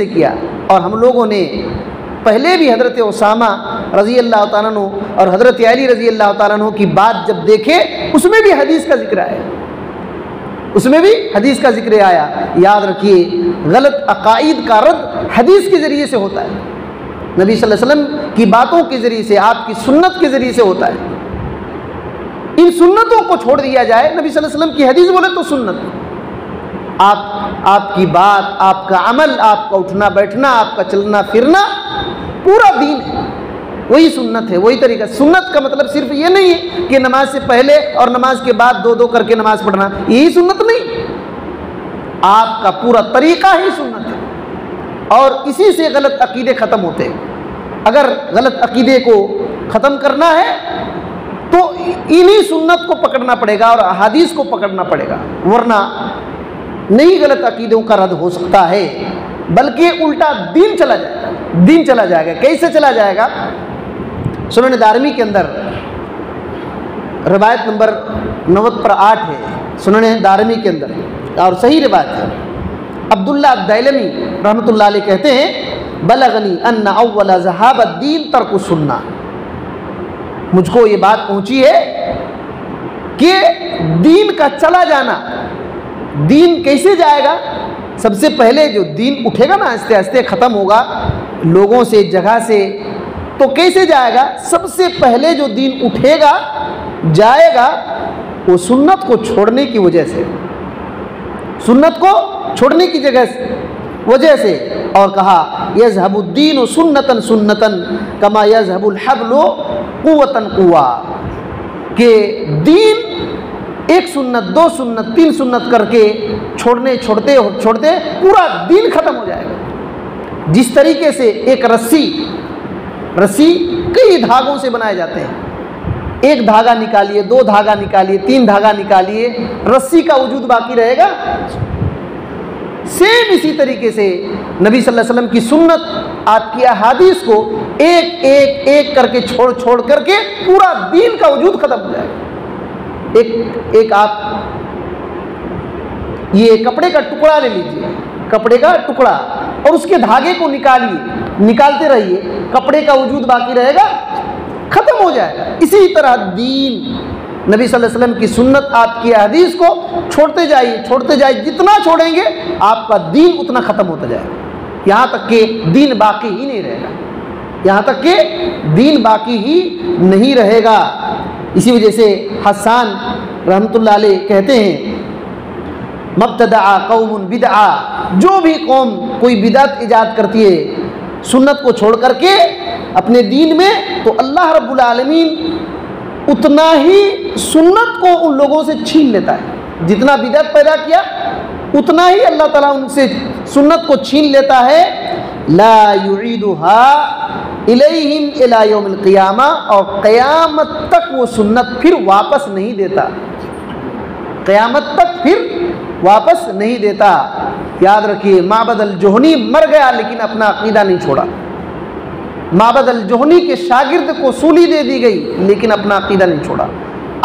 किया। और हम लोगों ने पहले भी हज़रत उसामा रज़ी अल्लाह ताला अन्हु और हज़रत अली रज़ी अल्लाह ताला अन्हु की बात जब देखे उसमें भी हदीस का जिक्र आया। याद रखिए गलत अकाईद का रद्द हदीस के ज़रिए से होता है, नबी सल्लल्लाहु अलैहि वसल्लम की बातों के ज़रिए से, आपकी सुन्नत के ज़रिए से होता है। इन सुन्नतों को छोड़ दिया जाए, नबी सल्लल्लाहु अलैहि वसल्लम की हदीस बोले तो सुन्नत, आपकी बात, आपका अमल, आपका उठना बैठना, आपका चलना फिरना पूरा दीन है, वही सुन्नत है, वही तरीका। सुन्नत का मतलब सिर्फ ये नहीं है कि नमाज से पहले और नमाज के बाद 2-2 करके नमाज पढ़ना, यही सुन्नत नहीं। आपका पूरा तरीका ही सुन्नत है। और इसी से गलत अकीदे ख़त्म होते हैं। अगर गलत अकीदे को ख़त्म करना है तो इन्हीं सुन्नत को पकड़ना पड़ेगा और अहादीस को पकड़ना पड़ेगा, वरना नहीं गलत अकीदों का रद्द हो सकता है, बल्कि उल्टा दीन चला जाएगा। दीन चला जाएगा। कैसे चला जाएगा? सुनन दारमी के अंदर रिवायत नंबर 98 है, सुनन दारमी के अंदर, और सही रिवायत है। अब्दुल्ला दैलमी रहमतुल्लाह अलैह कहते हैं, बलगनी अन्ना अव्वल ज़हाबद्दीन तर्कु सुन्ना, मुझको ये बात पहुंची है कि दीन का चला जाना, दीन कैसे जाएगा? सबसे पहले जो दीन उठेगा ना, आस्ते आस्ते ख़त्म होगा लोगों से, जगह से, तो कैसे जाएगा? सबसे पहले जो दीन उठेगा जाएगा वो सुन्नत को छोड़ने की वजह से, सुन्नत को छोड़ने की वजह से। और कहा यज़हबुद्दीन सुन्नतन सुन्नतन कमा यज़हबुल हब्लु कुव्वतन कुव्वा, के दीन एक सुन्नत, दो सुन्नत, तीन सुन्नत करके छोड़ते छोड़ते पूरा दीन खत्म हो जाएगा। जिस तरीके से एक रस्सी कई धागों से बनाए जाते हैं, एक धागा निकालिए, दो धागा निकालिए, तीन धागा निकालिए, रस्सी का वजूद बाकी रहेगा। सेम इसी तरीके से नबी सल्लल्लाहु अलैहि वसल्लम की सुन्नत, आपकी अहादीस को एक करके छोड़ करके पूरा दीन का वजूद खत्म हो जाएगा। एक आप ये कपड़े का टुकड़ा ले लीजिए, कपड़े का टुकड़ा, और उसके धागे को निकालिए, निकालते रहिए, कपड़े का वजूद बाकी रहेगा, खत्म हो जाएगा। इसी तरह दीन, नबी सल्लल्लाहु अलैहि वसल्लम की सुन्नत, आपकी हदीस को छोड़ते जाइए, जितना छोड़ेंगे आपका दीन उतना ख़त्म होता जाएगा, यहाँ तक कि दीन बाकी ही नहीं रहेगा, यहाँ तक कि दीन बाकी ही नहीं रहेगा। इसी वजह से हसन रहमतुल्लाह अलैह कहते हैं, मब्तदा कौमुन बिदआ, जो भी कौम कोई बिदअत इजाद करती है सुन्नत को छोड़ करके अपने दीन में, तो अल्लाह रब्बुल आलमीन उतना ही सुन्नत को उन लोगों से छीन लेता है। जितना बिदअत पैदा किया उतना ही अल्लाह ताला उनसे सुन्नत को छीन लेता है। ला युईदुहा इलैहिम इला यौमिल क़ियामा, और क़यामत तक वो सुन्नत फिर वापस नहीं देता, क़यामत तक फिर वापस नहीं देता। याद रखिए, माबद अल-जुहनी मर गया लेकिन अपना अक़ीदा नहीं छोड़ा। माबद अल-जुहनी के शागिर्द को सूली दे दी गई लेकिन अपना अक़ीदा नहीं छोड़ा।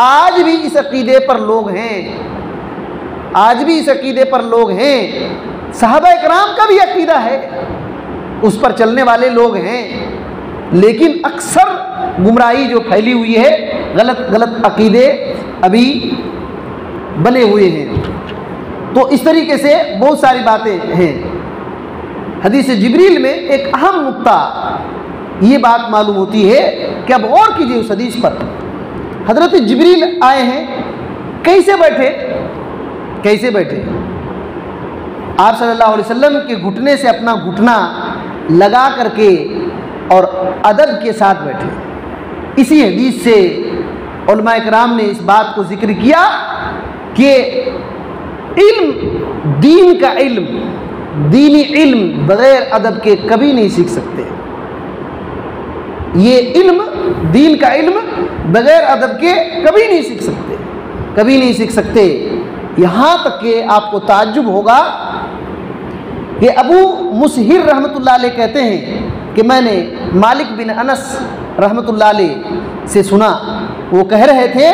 आज भी इस अक़ीदे पर लोग हैं, आज भी इस अक़ीदे पर लोग हैं। सहाबा इकराम का भी अक़ीदा है, उस पर चलने वाले लोग हैं, लेकिन अक्सर गुमराही जो फैली हुई है, गलत अक़ीदे अभी बने हुए हैं। तो इस तरीके से बहुत सारी बातें हैं। हदीस जिब्रील में एक अहम नुक्ता ये बात मालूम होती है कि अब गौर कीजिए उस हदीस पर। हज़रत जिब्रील आए हैं, कैसे बैठे? आप सल्लल्लाहु अलैहि वसल्लम के घुटने से अपना घुटना लगा करके और अदब के साथ बैठे। इसी हदीस से उलमा इकराम ने इस बात को जिक्र किया कि इल्म, दीन का इल्म, दीनी इल्म बगैर अदब के कभी नहीं सीख सकते। ये इल्म, दीन का इल्म बगैर अदब के कभी नहीं सीख सकते, कभी नहीं सीख सकते। यहाँ तक कि आपको ताज्जुब होगा कि अबू मुसहिर रहमतुल्लाह अलैह कहते हैं कि मैंने मालिक बिन अनस रहमतुल्लाह अलैह से सुना, वो कह रहे थे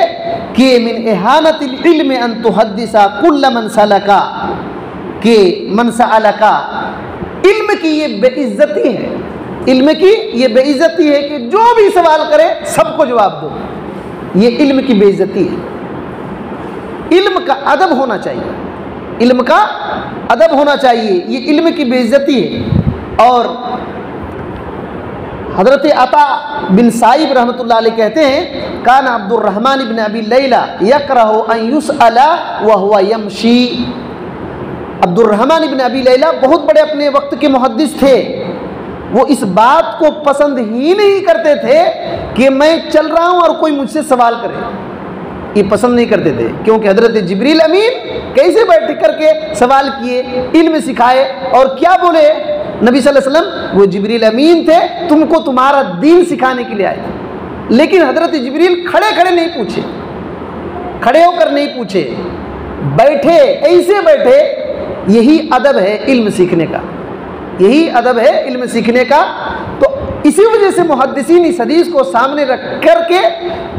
कि मिन इहानतिल इल्म अन तुहद्दिसा कुल्ल मन सलका, कि मन सअलका, इल्म की ये बेइज्जती है, इल्म की ये बेइज्जती है कि जो भी सवाल करे सबको जवाब दो। ये इल्म की बेइज्जती है। इल्म का अदब होना चाहिए, इल्म का अदब होना चाहिए, ये इल्म की बेइज्जती है। और हज़रत अता बिन साइब रहमतुल्लाह अलैह कहते हैं, कान अब्दुर्रहमान इब्न अबी लैला यकरहु अन युसअला व हुवा यमशी। अब्दुर्रहमान इब्न अबी लैला बहुत बड़े अपने वक्त के मुहद्दिस थे। वो इस बात को पसंद ही नहीं करते थे कि मैं चल रहा हूँ और कोई मुझसे सवाल करे, ये पसंद नहीं करते थे, क्योंकि हज़रत जिब्रील अमीन कैसे बैठ करके सवाल किए, इल्म सिखाए, और क्या बोले नबी सल्लल्लाहु अलैहि वसल्लम वो जिब्रील अमीन थे, तुमको तुम्हारा दीन सिखाने के लिए आए थे। लेकिन हजरत जिब्रील खड़े खड़े नहीं पूछे, खड़े होकर नहीं पूछे, बैठे, ऐसे बैठे। यही अदब है इल्म सीखने का, यही अदब है इल्म सीखने का। तो इसी वजह से मुहद्दिसीन इस हदीस को सामने रख करके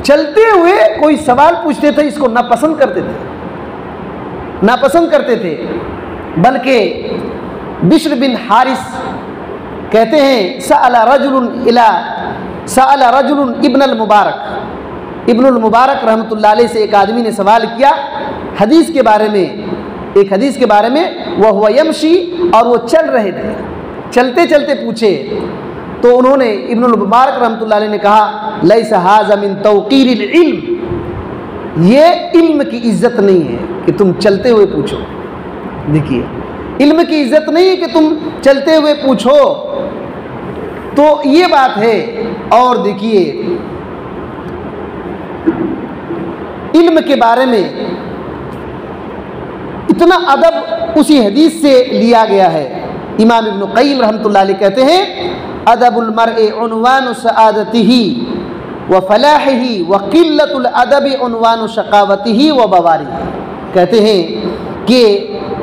चलते हुए कोई सवाल पूछते थे, इसको नापसंद करते थे, नापसंद करते थे। बल्कि बिश्र बिन हारिस कहते हैं सअला रजुलुन इब्नुल मुबारक, इब्नुल मुबारक रहमतुल्लाह अलैह से एक आदमी ने सवाल किया हदीस के बारे में, एक हदीस के बारे में। वह हुआ यमशी, और वो चल रहे थे, चलते चलते पूछे। तो उन्होंने इब्नुल मुबारक रहमतुल्लाह अलैह ने कहा लैसा हाज़ा मिन तौक़ीरिल इल्म, ये इल्म की इज़्ज़त नहीं है कि तुम चलते हुए पूछो। देखिए, इल्म की इज़्ज़त नहीं है कि तुम चलते हुए पूछो, तो ये बात है। और देखिए, इल्म के बारे में इतना अदब उसी हदीस से लिया गया है। इमाम इब्न क़य्यिम रहमतुल्लाह अलैह कहते हैं अदबुल मर्इ उन्वानु सआदतिही व फलाहिही व क़िल्लतुल अदबि उन्वानु शक़ावतिही व बवारिही। कहते हैं कि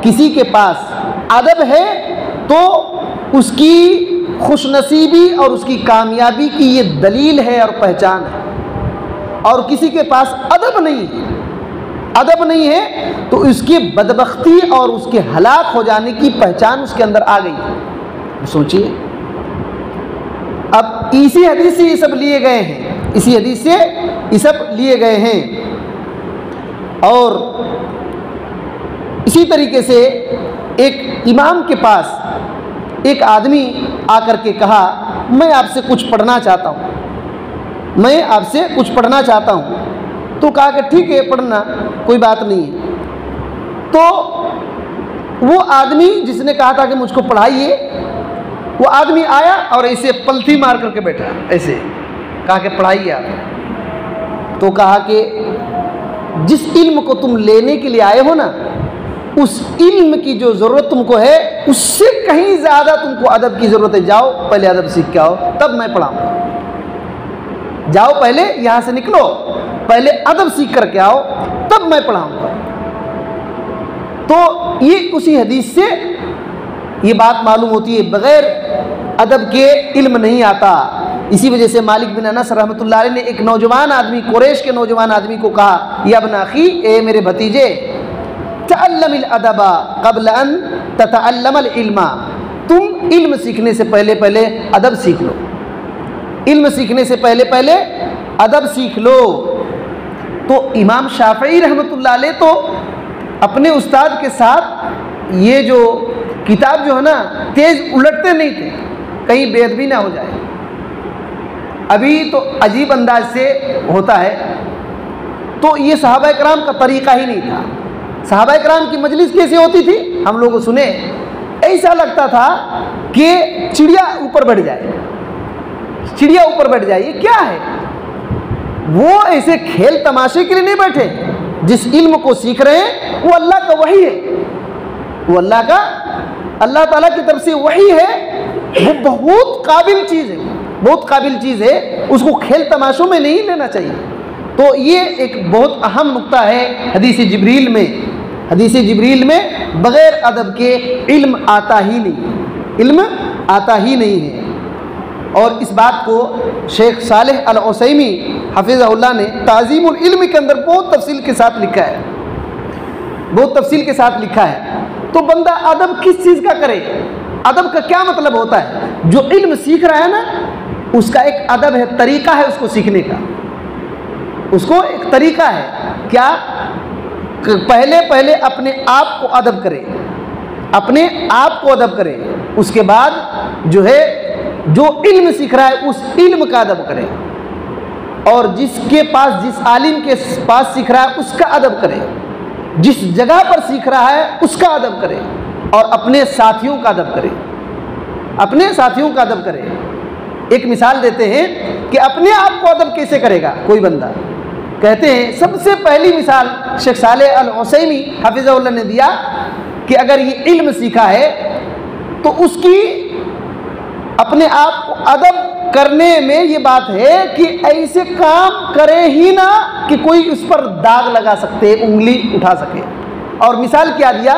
किसी के पास अदब है तो उसकी खुशनसीबी और उसकी कामयाबी की ये दलील है और पहचान है। और किसी के पास अदब नहीं है, अदब नहीं है तो उसकी बदबख्ती और उसके हलाक हो जाने की पहचान उसके अंदर आ गई है। सोचिए, अब इसी हदीस से ये सब लिए गए हैं, इसी हदीस से ये सब लिए गए हैं। और इसी तरीके से एक इमाम के पास एक आदमी आकर के कहा मैं आपसे कुछ पढ़ना चाहता हूँ, मैं आपसे कुछ पढ़ना चाहता हूँ। तो कहा कि ठीक है पढ़ना, कोई बात नहीं है। तो वो आदमी जिसने कहा था कि मुझको पढ़ाइए, वो आदमी आया और ऐसे पलथी मार करके बैठा, ऐसे कहा कि पढ़ाइए आप। तो कहा कि जिस इल्म को तुम लेने के लिए आए हो ना, उस इल्म की जो ज़रूरत तुमको है उससे कहीं ज़्यादा तुमको अदब की ज़रूरत है। जाओ पहले अदब सीख के आओ, तब मैं पढ़ाऊँगा। जाओ पहले यहाँ से निकलो, पहले अदब सीख करके आओ, तब मैं पढ़ाऊँगा। तो ये उसी हदीस से ये बात मालूम होती है, बग़ैर अदब के इल्म नहीं आता। इसी वजह से मालिक बिन अनस रहमतुल्लाह अलैह ने एक नौजवान आदमी, कुरैश के नौजवान आदमी को कहा या इब्न अखी, ए मेरे भतीजे, तअल्लमिल अदबा क़ब्ल अन ततअल्लमल इल्मा, तुम इल्म सीखने से पहले पहले अदब सीख लो, इल्म सीखने से पहले पहले अदब सीख लो। तो इमाम शाफ़ई रहमतुल्लाह अलैह तो अपने उस्ताद के साथ ये जो किताब जो है ना तेज़ उलटते नहीं थे, कहीं बेअदबी ना हो जाए। अभी तो अजीब अंदाज से होता है, तो ये सहाबा इकराम का तरीक़ा ही नहीं था। सहाबा इकराम की मजलिस कैसे होती थी, हम लोग सुने, ऐसा लगता था कि चिड़िया ऊपर बैठ जाए, चिड़िया ऊपर बैठ जाए। ये क्या है? वो ऐसे खेल तमाशे के लिए नहीं बैठे, जिस इल्म को सीख रहे हैं वो अल्लाह का वही है, वो अल्लाह ताला की तरफ से वही है। वो बहुत काबिल चीज़ है, बहुत काबिल चीज़ है, उसको खेल तमाशों में नहीं लेना चाहिए। तो ये एक बहुत अहम नुक्ता है हदीस जिब्रील में। हदीस जिब्रील में बग़ैर अदब के इल्म आता ही नहीं, इल्म आता ही नहीं है। और इस बात को शेख सालेह अल उसैमी हफ़िज़हुल्लाह ने ताज़ीमुल इल्म के अंदर बहुत तफसील के साथ लिखा है, बहुत तफसील के साथ लिखा है। तो बंदा अदब किस चीज़ का करे, अदब का क्या मतलब होता है? जो इल्म सीख रहा है ना, उसका एक अदब है, तरीक़ा है उसको सीखने का, उसको एक तरीक़ा है। क्या? पहले पहले अपने आप को अदब करे, अपने आप को अदब करे, उसके बाद जो है जो इल्म सीख रहा है उस इल्म का अदब करे, और जिसके पास, जिस आलिम के पास सीख रहा है उसका अदब करे, जिस जगह पर सीख रहा है उसका अदब करे, और अपने साथियों का अदब करे, अपने साथियों का अदब करे। एक मिसाल देते हैं कि अपने आप को अदब कैसे करेगा कोई बंदा। कहते हैं सबसे पहली मिसाल शेख सालेह अल उसैमी हफ़िज़हुल्लाह ने दिया कि अगर ये इल्म सीखा है तो उसकी अपने आप को अदब करने में ये बात है कि ऐसे काम करे ही ना कि कोई उस पर दाग लगा सकते, उंगली उठा सके। और मिसाल क्या दिया?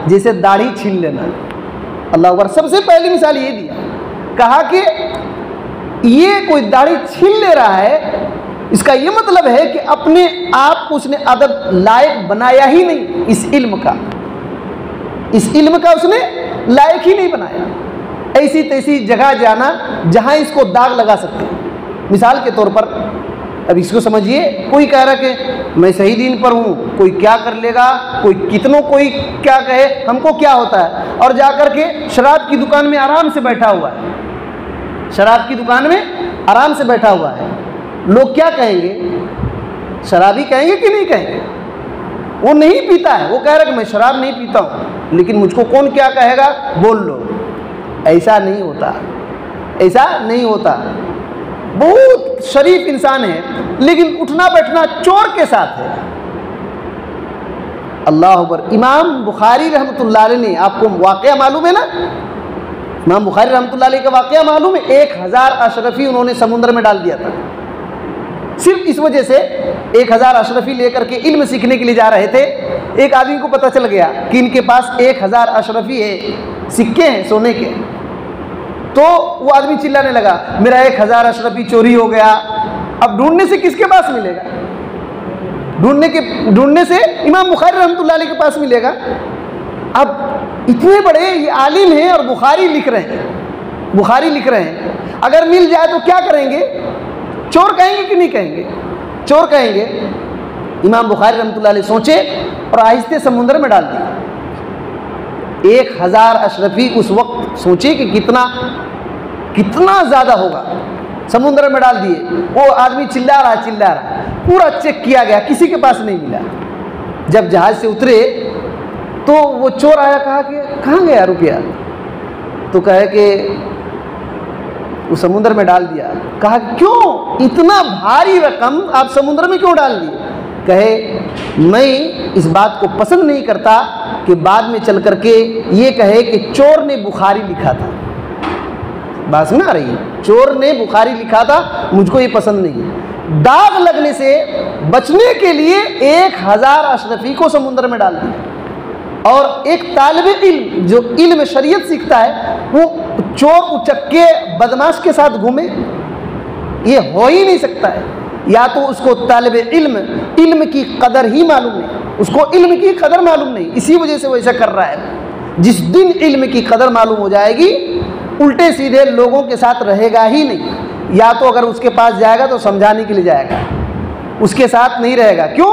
जैसे दाढ़ी छीन लेना। अल्लाह अकबर, सबसे पहली मिसाल ये दिया, कहा कि ये कोई दाढ़ी छीन ले रहा है, इसका ये मतलब है कि अपने आप को उसने अदब लायक बनाया ही नहीं। इस इल्म का उसने लायक ही नहीं बनाया। ऐसी तैसी जगह जाना जहां इसको दाग लगा सकते हैं। मिसाल के तौर पर अब इसको समझिए, कोई कह रहा कि मैं सही दीन पर हूँ, कोई क्या कर लेगा, कोई कितनों कोई क्या कहे, हमको क्या होता है, और जाकर के शराब की दुकान में आराम से बैठा हुआ है, शराब की दुकान में आराम से बैठा हुआ है। लोग क्या कहेंगे? शराबी कहेंगे कि नहीं कहेंगे? वो नहीं पीता है, वो कह रहा है कि मैं शराब नहीं पीता हूँ, लेकिन मुझको कौन क्या कहेगा, बोल लो। ऐसा नहीं होता, ऐसा नहीं होता। बहुत शरीफ इंसान है, लेकिन उठना बैठना चोर के साथ है। अल्लाह अकबर। इमाम बुखारी रहमतुल्लाह अलैह ने, आपको वाक़या मालूम है ना, इमाम बुखारी रहमतुल्लाह अलैह का वाक़या मालूम है? 1000 अशरफी उन्होंने समुद्र में डाल दिया था। सिर्फ इस वजह से 1000 अशरफी लेकर के इल्म सीखने के लिए जा रहे थे। एक आदमी को पता चल गया कि इनके पास 1000 अशरफी है, सिक्के हैं सोने के। तो वो आदमी चिल्लाने लगा, मेरा 1000 अशरफी चोरी हो गया। अब ढूंढने से किसके पास मिलेगा? ढूंढने से इमाम बुखारी रहमतुल्लाह अलैह के पास मिलेगा। अब इतने बड़े ये आलिम हैं और बुखारी लिख रहे हैं, अगर मिल जाए तो क्या करेंगे? चोर कहेंगे कि नहीं कहेंगे? चोर कहेंगे। इमाम बुखारी रहमतुल्लाह अलैह सोचे और आहिस्ते समुद्र में डाल दिया। 1000 अशरफी उस वक्त सोचे कि कितना ज़्यादा होगा, समुद्र में डाल दिए। वो आदमी चिल्ला रहा, पूरा चेक किया गया, किसी के पास नहीं मिला। जब जहाज से उतरे तो वो चोर आया, कहा कि कहाँ गया रुपया? तो कहे कि वो समुद्र में डाल दिया। कहा क्यों? इतना भारी रकम आप समुद्र में क्यों डाल दिए? कहे मैं इस बात को पसंद नहीं करता कि बाद में चल करके ये कहे कि चोर ने बुखारी लिखा था। बात समझ आ रही है? चोर ने बुखारी लिखा था, मुझको ये पसंद नहीं। दाग लगने से बचने के लिए 1000 अशरफी को समुद्र में डाल दिया। और एक तालिब इल्म जो इल्म शरीयत सीखता है, वो चोर उचक्के बदमाश के साथ घूमे? ये हो ही नहीं सकता है। या तो उसको तालिब इल्म की कदर ही मालूम नहीं, उसको इल्म की कदर मालूम नहीं, इसी वजह से वो ऐसा कर रहा है। जिस दिन इल्म की कदर मालूम हो जाएगी, उल्टे सीधे लोगों के साथ रहेगा ही नहीं। या तो अगर उसके पास जाएगा तो समझाने के लिए जाएगा, उसके साथ नहीं रहेगा। क्यों?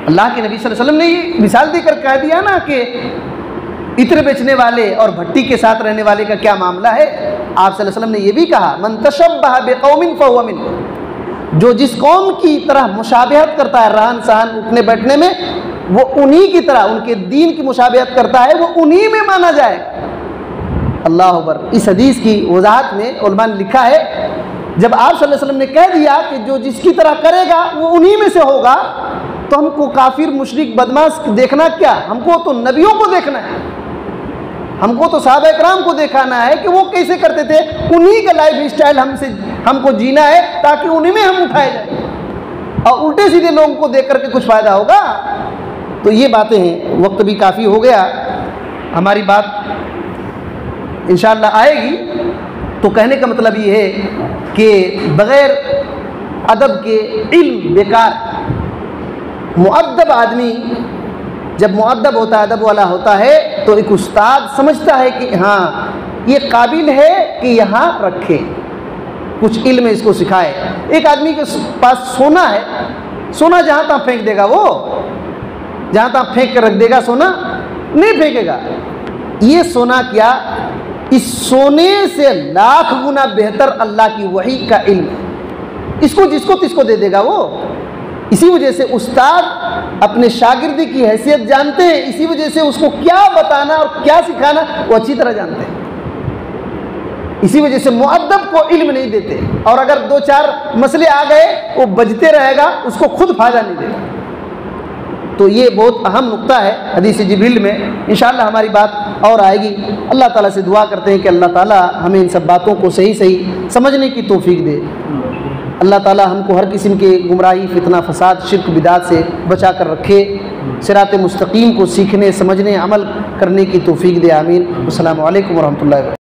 अल्लाह के नबी सल्लल्लाहु अलैहि वसल्लम ने ये मिसाल देकर कह दिया ना कि इत्र बेचने वाले और भट्टी के साथ रहने वाले का क्या मामला है। आप सल्लल्लाहु अलैहि वसल्लम ने ये भी कहा, मन तशब्बह बिकौमिन फहुव मिनहुम, जो जिस कौम की तरह मुशाबहत करता है रहन सहन उठने बैठने में, वो उन्हीं की तरह, उनके दीन की मुशाबहत करता है, वो उन्हीं में माना जाएगा। अल्लाह अकबर। इस हदीस की वजाहत में उलमा ने लिखा है, जब आप सल्लल्लाहु अलैहि वसल्लम ने कह दिया कि जो जिसकी तरह करेगा वो उन्हीं में से होगा, तो हमको काफिर मुशरिक बदमाश देखना क्या? हमको तो नबियों को देखना है, हमको तो सहाबा इकराम को दिखाना है कि वो कैसे करते थे। उन्हीं का लाइफ स्टाइल हमको जीना है, ताकि उन्हीं में हम उठाए जाए। और उल्टे सीधे लोगों को देख करके कुछ फ़ायदा होगा? तो ये बातें हैं। वक्त भी काफ़ी हो गया, हमारी बात इंशाअल्लाह आएगी। तो कहने का मतलब ये है कि बग़ैर अदब के इल्म बेकार। मुअद्दब आदमी जब मुअद्दब होता है, अदब वाला होता है, तो एक उस्ताद समझता है कि हाँ ये काबिल है कि यहाँ रखे, कुछ इल्म इसको सिखाए। एक आदमी के पास सोना है, सोना जहाँ तहाँ फेंक देगा, वो जहाँ तहाँ फेंक कर रख देगा, सोना नहीं फेंकेगा। ये सोना क्या, इस सोने से लाख गुना बेहतर अल्लाह की वही का इल्म है। इसको जिसको तिसको दे देगा वो। इसी वजह से उस्ताद अपने शागिर्दी की हैसियत जानते हैं, इसी वजह से उसको क्या बताना और क्या सिखाना वो अच्छी तरह जानते हैं। इसी वजह से मुअद्दब को इल्म नहीं देते, और अगर 2-4 मसले आ गए वो बजते रहेगा, उसको खुद फायदा नहीं देगा। तो ये बहुत अहम नुक्ता है हदीस जिब्रील में। इंशाअल्लाह हमारी बात और आएगी। अल्लाह ताला से दुआ करते हैं कि अल्लाह ताला हमें इन सब बातों को सही सही समझने की तौफीक दे। अल्लाह ताला हमको हर किस्म के गुमराही, फितना, फसाद, शिर्क, बिदात से बचा कर रखे। सिरात मुस्तकीम को सीखने, समझने, अमल करने की तौफीक दे। आमीन। अस्सलामु अलैकुम व रहमतुल्लाहि व बरकातुहू।